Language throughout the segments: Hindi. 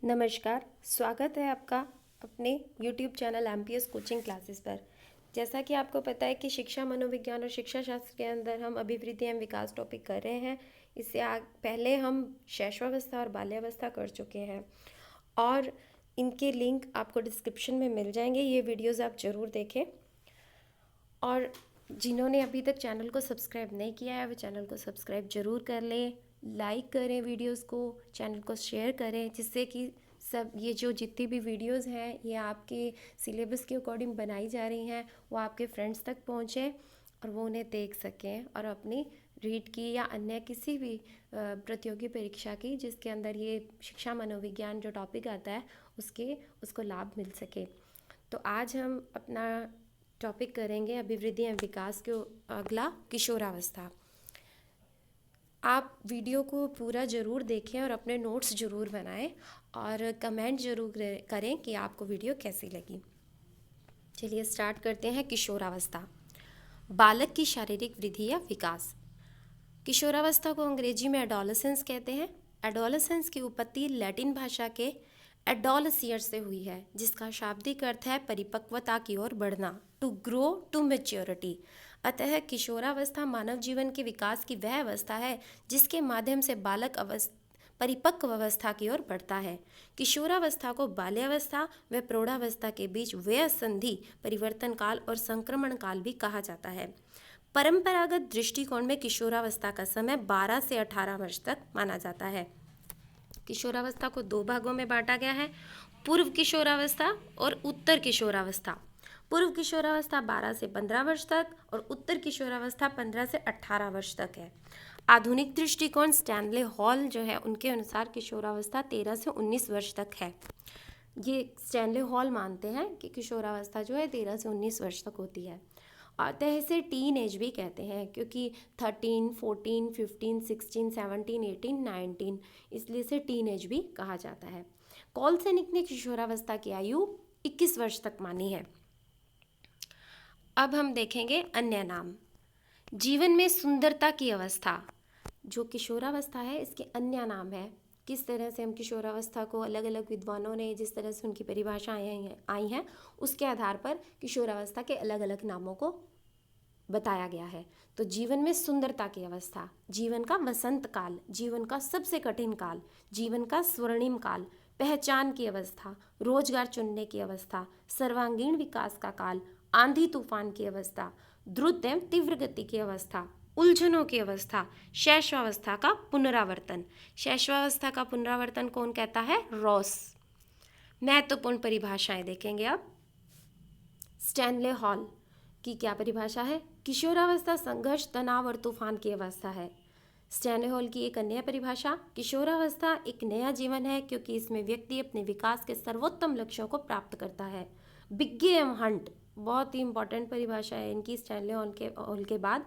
नमस्कार, स्वागत है आपका अपने YouTube channel MPS coaching classes पर। जैसा कि आपको पता है कि शिक्षा मनोविज्ञान और शिक्षा शास्त्र के अंदर हम अभिवृद्धि एवं विकास टॉपिक कर रहे हैं। इससे पहले हम शैशवावस्था और बाल्यावस्था कर चुके हैं और इनके लिंक आपको डिस्क्रिप्शन में मिल जाएंगे। ये वीडियोज़ आप ज़रूर देखें और जिन्होंने अभी तक चैनल को सब्सक्राइब नहीं किया है वो चैनल को सब्सक्राइब ज़रूर कर लें, लाइक करें वीडियोस को, चैनल को शेयर करें, जिससे कि सब ये जो जितनी भी वीडियोस हैं ये आपके सिलेबस के अकॉर्डिंग बनाई जा रही हैं वो आपके फ्रेंड्स तक पहुँचें और वो उन्हें देख सकें और अपनी रीट की या अन्य किसी भी प्रतियोगी परीक्षा की जिसके अंदर ये शिक्षा मनोविज्ञान जो टॉपिक आता है उसको लाभ मिल सके। तो आज हम अपना टॉपिक करेंगे अभिवृद्धि एवं विकास के अगला किशोरावस्था। आप वीडियो को पूरा ज़रूर देखें और अपने नोट्स ज़रूर बनाएं और कमेंट ज़रूर करें कि आपको वीडियो कैसी लगी। चलिए स्टार्ट करते हैं। किशोरावस्था, बालक की शारीरिक वृद्धि या विकास। किशोरावस्था को अंग्रेजी में एडोलेसेंस कहते हैं। एडोलेसेंस की उत्पत्ति लैटिन भाषा के एडोलसियर से हुई है, जिसका शाब्दिक अर्थ है परिपक्वता की ओर बढ़ना, टू ग्रो टू मैच्योरिटी। अतः किशोरावस्था मानव जीवन के विकास की वह अवस्था है जिसके माध्यम से बालक परिपक्व अवस्था की ओर बढ़ता है। किशोरावस्था को बाल्यावस्था व प्रौढ़ावस्था के बीच वय संधि, परिवर्तन काल और संक्रमण काल भी कहा जाता है। परंपरागत दृष्टिकोण में किशोरावस्था का समय 12 से 18 वर्ष तक माना जाता है। किशोरावस्था को दो भागों में बांटा गया है, पूर्व किशोरावस्था और उत्तर किशोरावस्था। पूर्व किशोरावस्था 12 से 15 वर्ष तक और उत्तर किशोरावस्था 15 से 18 वर्ष तक है। आधुनिक दृष्टिकोण स्टैनले हॉल जो है उनके अनुसार किशोरावस्था 13 से 19 वर्ष तक है। ये स्टैनले हॉल मानते हैं कि किशोरावस्था जो है 13 से 19 वर्ष तक होती है। अतः इसे टीन एज भी कहते हैं क्योंकि 13, 14, 15, 16, 17, 18, 19 इसलिए इसे टीन एज भी कहा जाता है। कॉलसेनिक ने किशोरावस्था की आयु 21 वर्ष तक मानी है। अब हम देखेंगे अन्य नाम। जीवन में सुंदरता की अवस्था, जो किशोरावस्था है इसके अन्य नाम है। किस तरह से हम किशोरावस्था को अलग अलग विद्वानों ने जिस तरह से उनकी परिभाषाएं आई हैं उसके आधार पर किशोरावस्था के अलग अलग नामों को बताया गया है। तो जीवन में सुंदरता की अवस्था, जीवन का वसंत काल, जीवन का सबसे कठिन काल, जीवन का स्वर्णिम काल, पहचान की अवस्था, रोजगार चुनने की अवस्था, सर्वांगीण विकास का काल, आंधी तूफान की अवस्था, द्रुत एवं तीव्र गति की अवस्था, उलझनों की अवस्था, शैशवावस्था का पुनरावर्तन। शैशवावस्था का पुनरावर्तन कौन कहता है? रॉस। महत्वपूर्ण परिभाषाएं देखेंगे अब। स्टैनले हॉल की क्या परिभाषा है? किशोरावस्था संघर्ष, तनाव और तूफान की अवस्था है। स्टैनले हॉल की एक अन्य परिभाषा, किशोरावस्था एक नया जीवन है क्योंकि इसमें व्यक्ति अपने विकास के सर्वोत्तम लक्ष्यों को प्राप्त करता है। बिग्गे एम हंट, बहुत ही इंपॉर्टेंट परिभाषा है इनकी स्टैनले हॉल के बाद।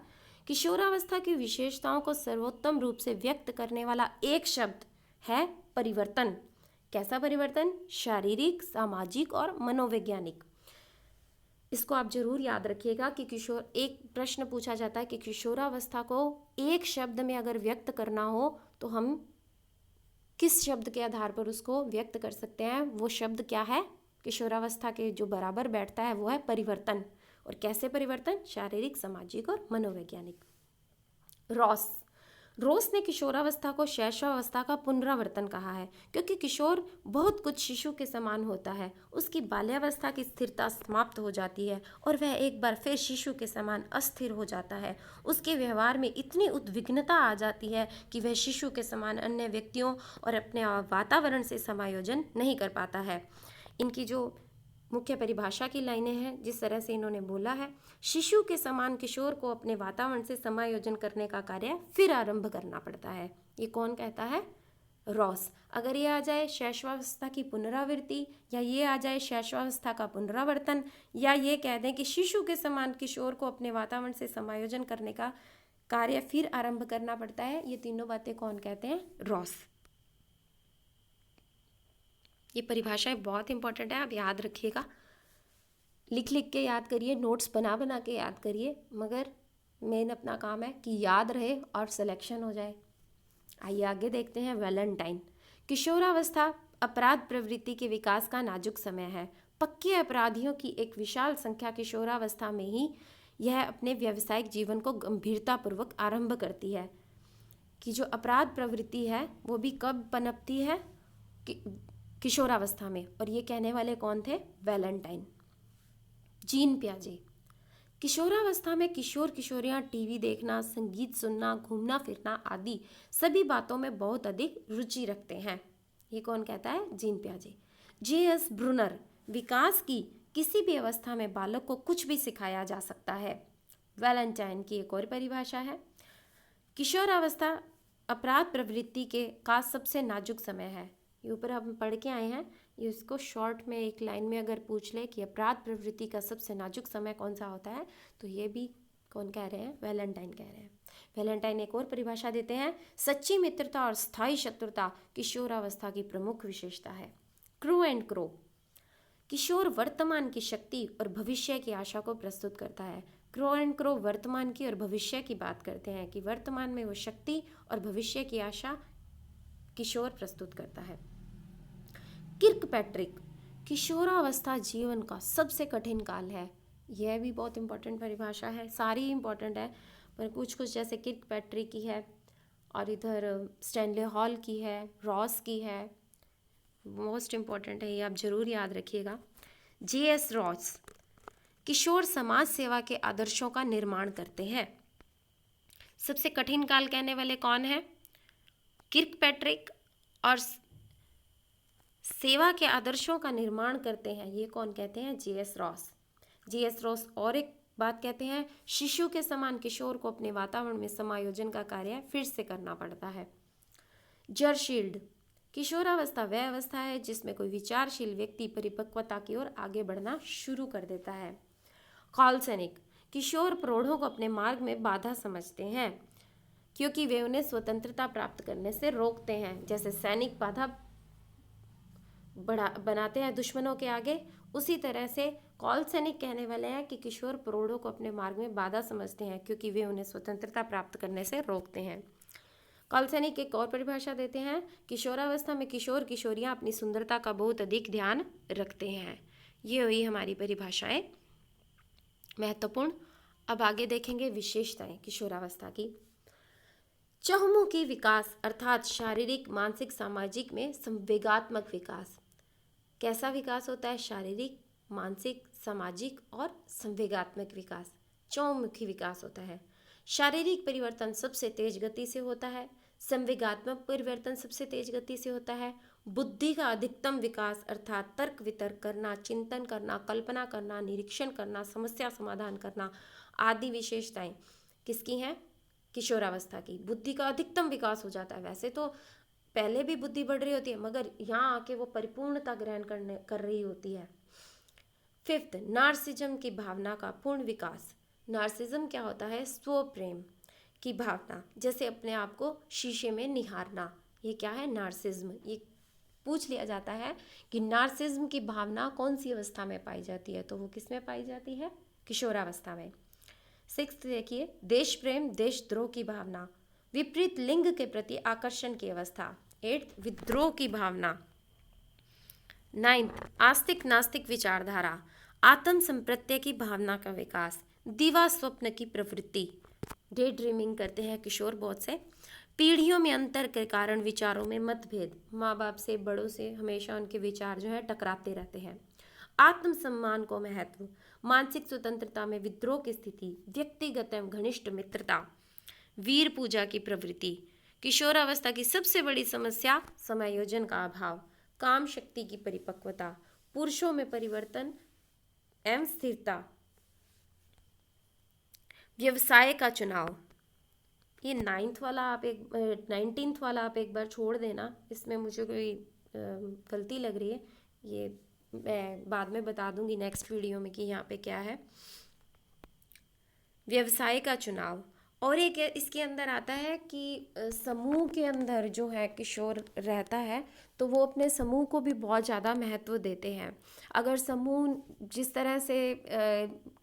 किशोरावस्था की विशेषताओं को सर्वोत्तम रूप से व्यक्त करने वाला एक शब्द है परिवर्तन। कैसा परिवर्तन? शारीरिक, सामाजिक और मनोवैज्ञानिक। इसको आप जरूर याद रखिएगा कि किशोर, एक प्रश्न पूछा जाता है कि किशोरावस्था को एक शब्द में अगर व्यक्त करना हो तो हम किस शब्द के आधार पर उसको व्यक्त कर सकते हैं? वो शब्द क्या है? किशोरावस्था के जो बराबर बैठता है वो है परिवर्तन। और कैसे परिवर्तन? शारीरिक, सामाजिक और मनोवैज्ञानिक। रोस ने किशोरावस्था को शैशवावस्था का पुनरावर्तन कहा है क्योंकि किशोर बहुत कुछ शिशु के समान होता है। उसकी बाल्यावस्था की स्थिरता समाप्त हो जाती है और वह एक बार फिर शिशु के समान अस्थिर हो जाता है। उसके व्यवहार में इतनी उद्विग्नता आ जाती है कि वह शिशु के समान अन्य व्यक्तियों और अपने वातावरण से समायोजन नहीं कर पाता है। इनकी जो मुख्य परिभाषा की लाइनें हैं जिस तरह से इन्होंने बोला है, शिशु के समान किशोर को अपने वातावरण से समायोजन करने का कार्य फिर आरंभ करना पड़ता है। ये कौन कहता है? रॉस। अगर ये आ जाए शैशवावस्था की पुनरावृत्ति, या ये आ जाए शैशवावस्था का पुनरावर्तन, या ये कह दें कि शिशु के समान किशोर को अपने वातावरण से समायोजन करने का कार्य फिर आरंभ करना पड़ता है, ये तीनों बातें कौन कहते हैं? रॉस। ये परिभाषाएं बहुत इंपॉर्टेंट है, आप याद रखिएगा, लिख लिख के याद करिए, नोट्स बना बना के याद करिए, मगर मेन अपना काम है कि याद रहे और सिलेक्शन हो जाए। आइए आगे देखते हैं। वैलेंटाइन। किशोरावस्था अपराध प्रवृत्ति के विकास का नाजुक समय है। पक्के अपराधियों की एक विशाल संख्या किशोरावस्था में ही यह अपने व्यावसायिक जीवन को गंभीरतापूर्वक आरंभ करती है। कि जो अपराध प्रवृत्ति है वो भी कब पनपती है? किशोरावस्था में। और ये कहने वाले कौन थे? वैलेंटाइन। जीन पियाजे। किशोरावस्था में किशोर किशोरियां टीवी देखना, संगीत सुनना, घूमना फिरना आदि सभी बातों में बहुत अधिक रुचि रखते हैं। ये कौन कहता है? जीन पियाजे। जे.एस. ब्रूनर। विकास की किसी भी अवस्था में बालक को कुछ भी सिखाया जा सकता है। वैलेंटाइन की एक और परिभाषा है। किशोरावस्था अपराध प्रवृत्ति का सबसे नाजुक समय है। ये ऊपर हम पढ़ के आए हैं, ये उसको शॉर्ट में एक लाइन में अगर पूछ ले कि अपराध प्रवृत्ति का सबसे नाजुक समय कौन सा होता है, तो ये भी कौन कह रहे हैं? वैलेंटाइन कह रहे हैं। वैलेंटाइन एक और परिभाषा देते हैं। सच्ची मित्रता और स्थायी शत्रुता किशोरावस्था की प्रमुख विशेषता है। Crew and crow. किशोर वर्तमान की शक्ति और भविष्य की आशा को प्रस्तुत करता है। क्रो एंड क्रो वर्तमान की और भविष्य की बात करते हैं कि वर्तमान में वो शक्ति और भविष्य की आशा किशोर प्रस्तुत करता है। किर्कपैट्रिक। किशोरावस्था जीवन का सबसे कठिन काल है। यह भी बहुत इंपॉर्टेंट परिभाषा है, सारी इंपॉर्टेंट है पर कुछ कुछ जैसे किर्कपैट्रिक की है और इधर स्टैनले हॉल की है, रॉस की है, मोस्ट इम्पॉर्टेंट है, ये आप जरूर याद रखिएगा। जे.एस. रॉस। किशोर समाज सेवा के आदर्शों का निर्माण करते हैं। सबसे कठिन काल कहने वाले कौन है? किर्कपैट्रिक। और सेवा के आदर्शों का निर्माण करते हैं, ये कौन कहते हैं? जे.एस. रॉस। जे.एस. रॉस और एक बात कहते हैं, शिशु के समान किशोर को अपने वातावरण में समायोजन का कार्य फिर से करना पड़ता है। जरशील्ड। किशोरावस्था वह अवस्था है जिसमें कोई विचारशील व्यक्ति परिपक्वता की ओर आगे बढ़ना शुरू कर देता है। कॉलसैनिक। किशोर प्रौढ़ों को अपने मार्ग में बाधा समझते हैं क्योंकि वे उन्हें स्वतंत्रता प्राप्त करने से रोकते हैं। जैसे सैनिक बाधा बनाते हैं दुश्मनों के आगे, उसी तरह से कॉलसैनिक कहने वाले हैं कि किशोर प्रौढ़ों को अपने मार्ग में बाधा समझते हैं क्योंकि वे उन्हें स्वतंत्रता प्राप्त करने से रोकते हैं। कॉलसैनिक एक और परिभाषा देते हैं। किशोरावस्था में किशोर किशोरियां अपनी सुंदरता का बहुत अधिक ध्यान रखते हैं। ये हुई हमारी परिभाषाएं महत्वपूर्ण। अब आगे देखेंगे विशेषताएं किशोरावस्था की। चहुमुखी विकास अर्थात शारीरिक, मानसिक, सामाजिक में संवेगात्मक विकास। कैसा विकास होता है? शारीरिक, मानसिक, सामाजिक और संवेगात्मक विकास। चहुमुखी विकास होता है। शारीरिक परिवर्तन सबसे तेज गति से होता है। संवेगात्मक परिवर्तन सबसे तेज गति से होता है। बुद्धि का अधिकतम विकास अर्थात तर्क वितर्क करना, चिंतन करना, कल्पना करना, निरीक्षण करना, समस्या समाधान करना आदि विशेषताएं किसकी हैं? किशोरावस्था की। बुद्धि का अधिकतम विकास हो जाता है। वैसे तो पहले भी बुद्धि बढ़ रही होती है मगर यहाँ आके वो परिपूर्णता ग्रहण कर रही होती है। फिफ्थ, नार्सिज्म की भावना का पूर्ण विकास। नार्सिज्म क्या होता है? स्व प्रेम की भावना, जैसे अपने आप को शीशे में निहारना, ये क्या है? नार्सिज्म। ये पूछ लिया जाता है कि नार्सिज्म की भावना कौन सी अवस्था में पाई जाती है, तो वो किस में पाई जाती है? किशोरावस्था में। सिक्स्थ देखिए, देश प्रेम, देशद्रोह की भावना, विपरीत लिंग के प्रति आकर्षण की अवस्था। एट्थ, विद्रोह की भावना। नाइन्थ, आस्तिक नास्तिक विचारधारा, आत्म संप्रत्यय की भावना का विकास, दिवा स्वप्न की प्रवृत्ति, डे ड्रीमिंग करते हैं किशोर बहुत से। पीढ़ियों में अंतर के कारण विचारों में मतभेद, माँ बाप से, बड़ों से हमेशा उनके विचार जो है टकराते रहते हैं। आत्मसम्मान को महत्व, मानसिक स्वतंत्रता में विद्रोह की स्थिति, व्यक्तिगत एवं घनिष्ठ मित्रता, वीर पूजा की प्रवृत्ति। किशोरावस्था की सबसे बड़ी समस्या समायोजन का अभाव, काम शक्ति की परिपक्वता, पुरुषों में परिवर्तन एवं स्थिरता, व्यवसाय का चुनाव। ये 9th वाला आप 19th वाला आप एक बार छोड़ देना, इसमें मुझे कोई गलती लग रही है, ये मैं बाद में बता दूंगी नेक्स्ट वीडियो में कि यहाँ पे क्या है। व्यवसाय का चुनाव। और एक इसके अंदर आता है कि समूह के अंदर जो है किशोर रहता है तो वो अपने समूह को भी बहुत ज़्यादा महत्व देते हैं। अगर समूह जिस तरह से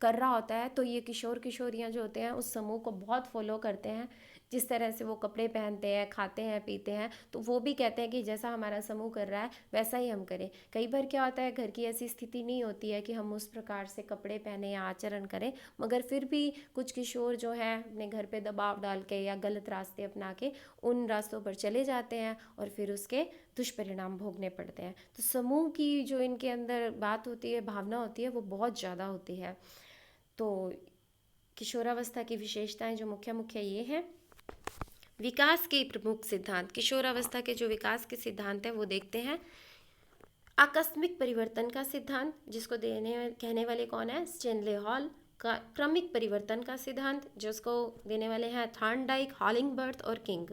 कर रहा होता है तो ये किशोर किशोरियाँ जो होते हैं उस समूह को बहुत फॉलो करते हैं। जिस तरह से वो कपड़े पहनते हैं, खाते हैं, पीते हैं, तो वो भी कहते हैं कि जैसा हमारा समूह कर रहा है वैसा ही हम करें। कई बार क्या होता है, घर की ऐसी स्थिति नहीं होती है कि हम उस प्रकार से कपड़े पहने या आचरण करें, मगर फिर भी कुछ किशोर जो हैं अपने घर पे दबाव डाल के या गलत रास्ते अपना के उन रास्तों पर चले जाते हैं और फिर उसके दुष्परिणाम भोगने पड़ते हैं। तो समूह की जो इनके अंदर बात होती है, भावना होती है, वो बहुत ज़्यादा होती है। तो किशोरावस्था की विशेषताएं जो मुख्य मुख्य ये हैं। विकास के प्रमुख सिद्धांत, किशोरावस्था के जो विकास के सिद्धांत हैं वो देखते हैं। आकस्मिक परिवर्तन का सिद्धांत, जिसको कहने वाले कौन है, स्टैनले हॉल। का क्रमिक परिवर्तन का सिद्धांत, जिसको देने वाले हैं थॉर्नडाइक, हॉलिंगबर्थ और किंग।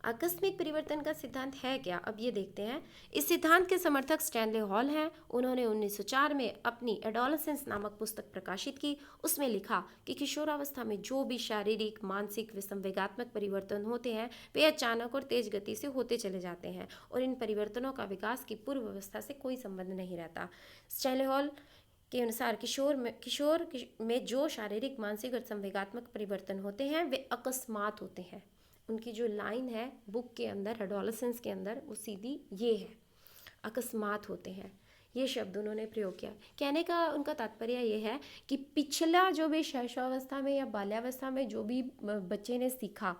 आकस्मिक परिवर्तन का सिद्धांत है क्या, अब ये देखते हैं। इस सिद्धांत के समर्थक स्टैनले हॉल हैं। उन्होंने 1904 में अपनी एडोलसेंस नामक पुस्तक प्रकाशित की। उसमें लिखा कि किशोरावस्था में जो भी शारीरिक, मानसिक व संवेगात्मक परिवर्तन होते हैं वे अचानक और तेज गति से होते चले जाते हैं और इन परिवर्तनों का विकास की पूर्व अवस्था से कोई संबंध नहीं रहता। स्टैनले हॉल के अनुसार किशोर में जो शारीरिक, मानसिक और संवेगात्मक परिवर्तन होते हैं वे अकस्मात होते हैं। उनकी जो लाइन है बुक के अंदर, एडोलसेंस के अंदर, वो सीधी ये है, अकस्मात होते हैं। ये शब्द उन्होंने प्रयोग किया। कहने का उनका तात्पर्य ये है कि पिछला जो भी शैशवावस्था में या बाल्यावस्था में जो भी बच्चे ने सीखा,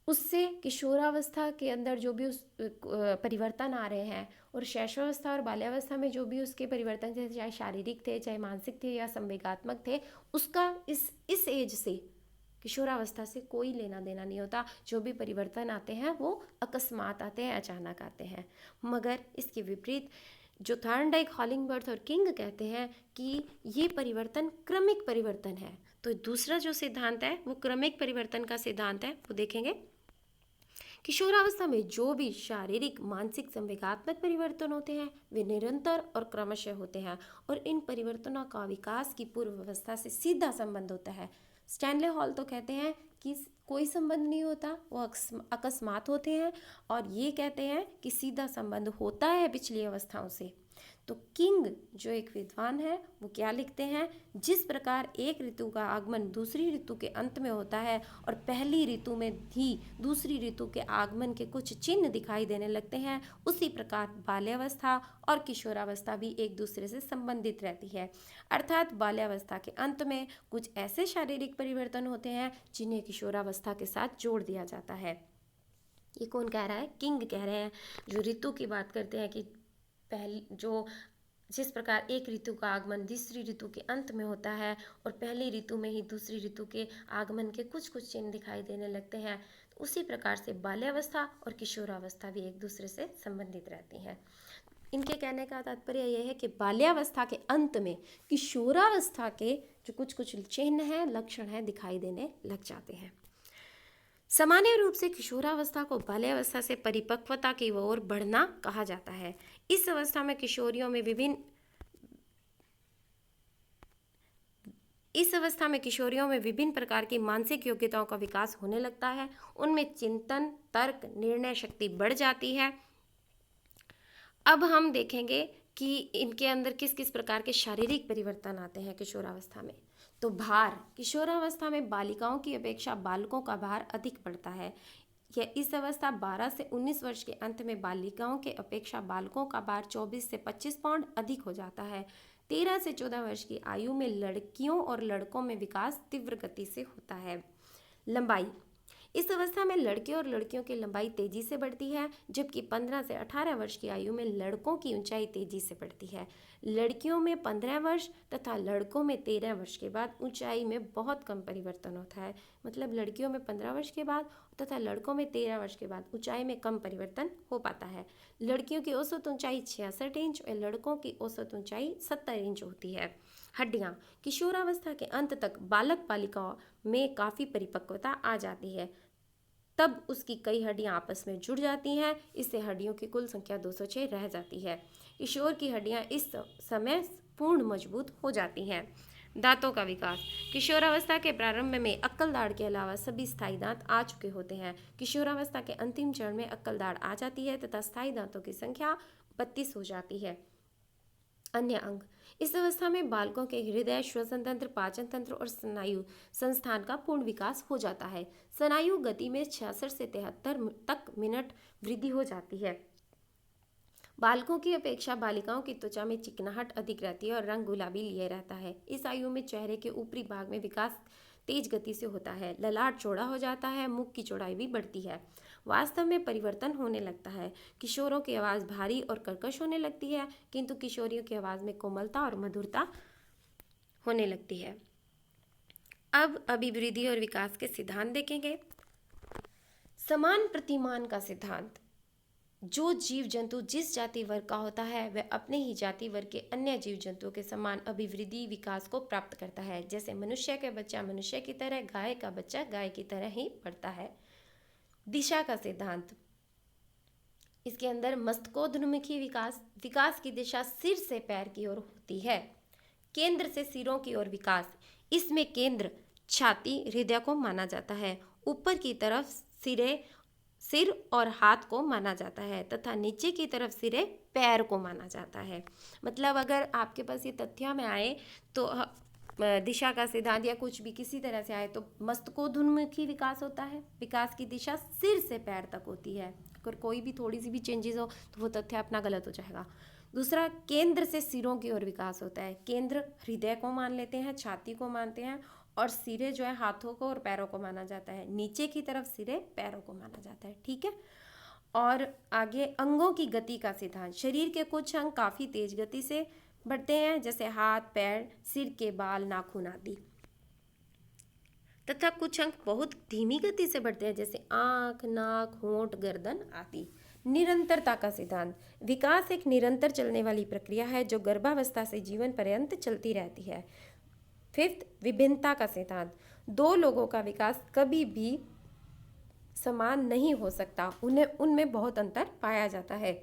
उससे किशोरावस्था के अंदर जो भी उस परिवर्तन आ रहे हैं, और शैशवावस्था और बाल्यावस्था में जो भी उसके परिवर्तन थे, चाहे शारीरिक थे, चाहे मानसिक थे या संवेगात्मक थे, उसका इस एज से, किशोरावस्था से कोई लेना देना नहीं होता। जो भी परिवर्तन आते हैं वो अकस्मात आते हैं, अचानक आते हैं। मगर इसके विपरीत जो थॉर्नडाइक, हॉलिंगबर्थ और किंग कहते हैं कि ये परिवर्तन क्रमिक परिवर्तन है। तो दूसरा जो सिद्धांत है वो क्रमिक परिवर्तन का सिद्धांत है, वो देखेंगे। किशोरावस्था में जो भी शारीरिक, मानसिक, संवेगात्मक परिवर्तन होते हैं वे निरंतर और क्रमशः होते हैं और इन परिवर्तनों का विकास की पूर्व अवस्था से सीधा संबंध होता है। स्टैनले हॉल तो कहते हैं कि कोई संबंध नहीं होता, वो अकस्मात होते हैं, और ये कहते हैं कि सीधा संबंध होता है पिछली अवस्थाओं से। तो किंग जो एक विद्वान है वो क्या लिखते हैं, जिस प्रकार एक ऋतु का आगमन दूसरी ऋतु के अंत में होता है और पहली ऋतु में भी दूसरी ऋतु के आगमन के कुछ चिन्ह दिखाई देने लगते हैं, उसी प्रकार बाल्यावस्था और किशोरावस्था भी एक दूसरे से संबंधित रहती है। अर्थात बाल्यावस्था के अंत में कुछ ऐसे शारीरिक परिवर्तन होते हैं जिन्हें किशोरावस्था के साथ जोड़ दिया जाता है। ये कौन कह रहा है, किंग कह रहे हैं, जो ऋतु की बात करते हैं कि जिस प्रकार एक ऋतु का आगमन दूसरी ऋतु के अंत में होता है और पहली ऋतु में ही दूसरी ऋतु के आगमन के कुछ कुछ चिन्ह दिखाई देने लगते हैं, तो उसी प्रकार से बाल्यावस्था और किशोरावस्था भी एक दूसरे से संबंधित रहती हैं। इनके कहने का तात्पर्य यह है कि बाल्यावस्था के अंत में किशोरावस्था के जो कुछ कुछ चिन्ह हैं, लक्षण हैं, दिखाई देने लग जाते हैं। सामान्य रूप से किशोरावस्था को बाल्यावस्था से परिपक्वता की ओर बढ़ना कहा जाता है। इस अवस्था में किशोरियों में विभिन्न प्रकार की मानसिक योग्यताओं का विकास होने लगता है। उनमें चिंतन, तर्क, निर्णय शक्ति बढ़ जाती है। अब हम देखेंगे कि इनके अंदर किस किस प्रकार के शारीरिक परिवर्तन आते हैं किशोरावस्था में। तो भार, किशोरावस्था में बालिकाओं की अपेक्षा बालकों का भार अधिक बढ़ता है। यह इस अवस्था 12 से 19 वर्ष के अंत में बालिकाओं के अपेक्षा बालकों का भार 24 से 25 पाउंड अधिक हो जाता है। 13 से 14 वर्ष की आयु में लड़कियों और लड़कों में विकास तीव्र गति से होता है। लंबाई, इस अवस्था में लड़के और लड़कियों की लंबाई तेजी से बढ़ती है, जबकि 15 से 18 वर्ष की आयु में लड़कों की ऊंचाई तेजी से बढ़ती है। लड़कियों में 15 वर्ष तथा लड़कों में 13 वर्ष के बाद ऊंचाई में बहुत कम परिवर्तन होता है। मतलब लड़कियों में 15 वर्ष के बाद तथा लड़कों में 13 वर्ष के बाद ऊंचाई में कम परिवर्तन हो पाता है। लड़कियों की औसत ऊंचाई 66 इंच और लड़कों की औसत ऊंचाई 70 इंच होती है। हड्डियाँ, किशोरावस्था के अंत तक बालक बालिकाओं में काफ़ी परिपक्वता आ जाती है, तब उसकी कई हड्डियां आपस में जुड़ जाती हैं। इससे हड्डियों की कुल संख्या 206 रह जाती है। किशोर की हड्डियां इस समय पूर्ण मजबूत हो जाती हैं। दांतों का विकास, किशोरावस्था के प्रारंभ में अक्कल दाढ़ के अलावा सभी स्थायी दांत आ चुके होते हैं। किशोरावस्था के अंतिम चरण में अक्कल दाढ़ आ जाती है तथा स्थायी दांतों की संख्या 32 हो जाती है। अन्य अंग। इस अवस्था में बालकों के हृदय, श्वसन तंत्र, पाचन तंत्र और स्नायु संस्थान का पूर्ण विकास हो जाता है। स्नायु गति में 66 से 73 तक मिनट वृद्धि हो जाती है। बालकों की अपेक्षा बालिकाओं की त्वचा में चिकनाहट अधिक रहती है और रंग गुलाबी लिए रहता है। इस आयु में चेहरे के ऊपरी भाग में विकास तेज गति से होता है, ललाट चौड़ा हो जाता है, मुख की चौड़ाई भी बढ़ती है। वास्तव में परिवर्तन होने लगता है। किशोरों की आवाज़ भारी और कर्कश होने लगती है, किंतु किशोरियों की आवाज़ में कोमलता और मधुरता होने लगती है। अब अभिवृद्धि और विकास के सिद्धांत देखेंगे। समान प्रतिमान का सिद्धांत। जो जीव जंतु जिस जाति वर्ग का होता है वह अपने ही जाति वर्ग के अन्य जीव जंतुओं के समान अभिवृद्धि विकास को प्राप्त करता है। जैसे मनुष्य का बच्चा मनुष्य की तरह, गाय का बच्चा गाय की तरह ही बढ़ता है। दिशा का सिद्धांत। इसके अंदर मस्तकोन्मुखी विकास। विकास की दिशा सिर से पैर की ओर होती है। केंद्र से सिरों की ओर विकास। इसमें केंद्र छाती, हृदय को माना जाता है। ऊपर की तरफ सिर और हाथ को माना जाता है तथा नीचे की तरफ सिरे पैर को माना जाता है। मतलब अगर आपके पास ये तथ्य में आए तो दिशा का सिद्धांत या कुछ भी किसी तरह से आए तो मस्तकोन्मुखी विकास होता है। विकास की दिशा सिर से पैर तक होती है। अगर कोई भी थोड़ी सी भी चेंजेस हो तो वो तथ्य अपना गलत हो जाएगा। दूसरा, केंद्र से सिरों की ओर विकास होता है। केंद्र हृदय को मान लेते हैं, छाती को मानते हैं और सिरे जो है हाथों को और पैरों को माना जाता है। नीचे की तरफ सिरे पैरों को माना जाता है। ठीक है। और आगे अंगों की गति का सिद्धांत। शरीर के कुछ अंग काफ़ी तेज गति से बढ़ते हैं, जैसे हाथ, पैर, सिर के बाल, नाखून आदि, तथा कुछ अंग बहुत धीमी गति से बढ़ते हैं, जैसे आँख, नाक, होंठ, गर्दन आदि। निरंतरता का सिद्धांत। विकास एक निरंतर चलने वाली प्रक्रिया है जो गर्भावस्था से जीवन पर्यंत चलती रहती है। फिफ्थ, विभिन्नता का सिद्धांत। दो लोगों का विकास कभी भी समान नहीं हो सकता, उनमें बहुत अंतर पाया जाता है।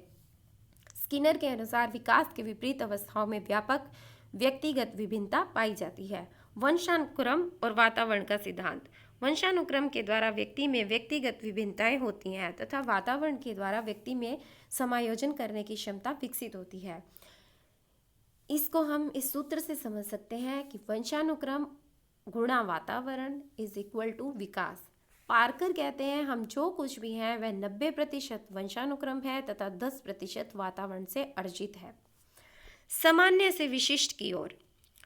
स्किनर के अनुसार विकास के विपरीत अवस्थाओं में व्यापक व्यक्तिगत विभिन्नता पाई जाती है। वंशानुक्रम और वातावरण का सिद्धांत। वंशानुक्रम के द्वारा व्यक्ति में व्यक्तिगत विभिन्नताएं होती हैं तथा वातावरण के द्वारा व्यक्ति में समायोजन करने की क्षमता विकसित होती है। इसको हम इस सूत्र से समझ सकते हैं कि वंशानुक्रम गुणा वातावरण इज इक्वल टू विकास। पार्कर कहते हैं हम जो कुछ भी हैं वह 90% वंशानुक्रम है तथा 10% वातावरण से अर्जित है। सामान्य से विशिष्ट की ओर।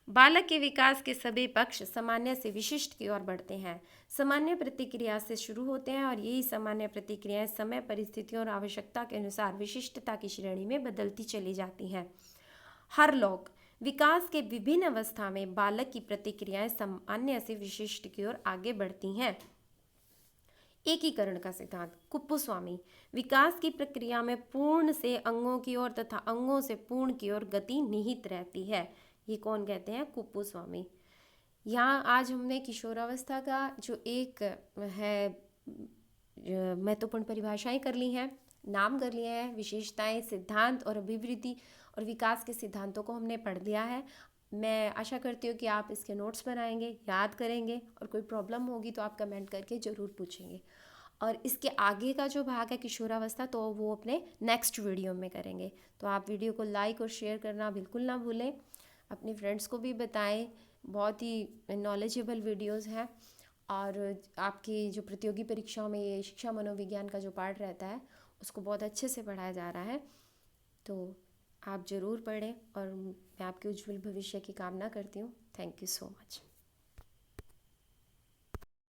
बालक के विकास के सभी पक्ष सामान्य से विशिष्ट की ओर बढ़ते हैं। सामान्य प्रतिक्रिया से शुरू होते हैं और यही सामान्य प्रतिक्रियाएं समय, परिस्थितियों और आवश्यकता के अनुसार विशिष्टता की श्रेणी में बदलती चली जाती हैं। हर लोग विकास के विभिन्न अवस्था में बालक की प्रतिक्रियाएं सामान्य से विशिष्ट की ओर आगे बढ़ती हैं। एकीकरण का सिद्धांत। कुप्पुस्वामी। विकास की प्रक्रिया में पूर्ण से अंगों की ओर तथा अंगों से पूर्ण की ओर गति निहित रहती है। ये कौन कहते हैं? कुप्पुस्वामी। यहाँ आज हमने किशोरावस्था का जो एक है महत्वपूर्ण परिभाषाएं कर ली हैं, नाम कर लिए हैं, विशेषताएं, सिद्धांत और अभिवृद्धि और विकास के सिद्धांतों को हमने पढ़ लिया है। मैं आशा करती हूँ कि आप इसके नोट्स बनाएंगे, याद करेंगे और कोई प्रॉब्लम होगी तो आप कमेंट करके ज़रूर पूछेंगे। और इसके आगे का जो भाग है किशोरावस्था तो वो अपने नेक्स्ट वीडियो में करेंगे। तो आप वीडियो को लाइक और शेयर करना बिल्कुल ना भूलें, अपने फ्रेंड्स को भी बताएं। बहुत ही नॉलेजेबल वीडियोस हैं और आपकी जो प्रतियोगी परीक्षाओं में ये शिक्षा मनोविज्ञान का जो पार्ट रहता है उसको बहुत अच्छे से पढ़ाया जा रहा है। तो आप ज़रूर पढ़ें और मैं आपके उज्जवल भविष्य की कामना करती हूँ। Thank you so much.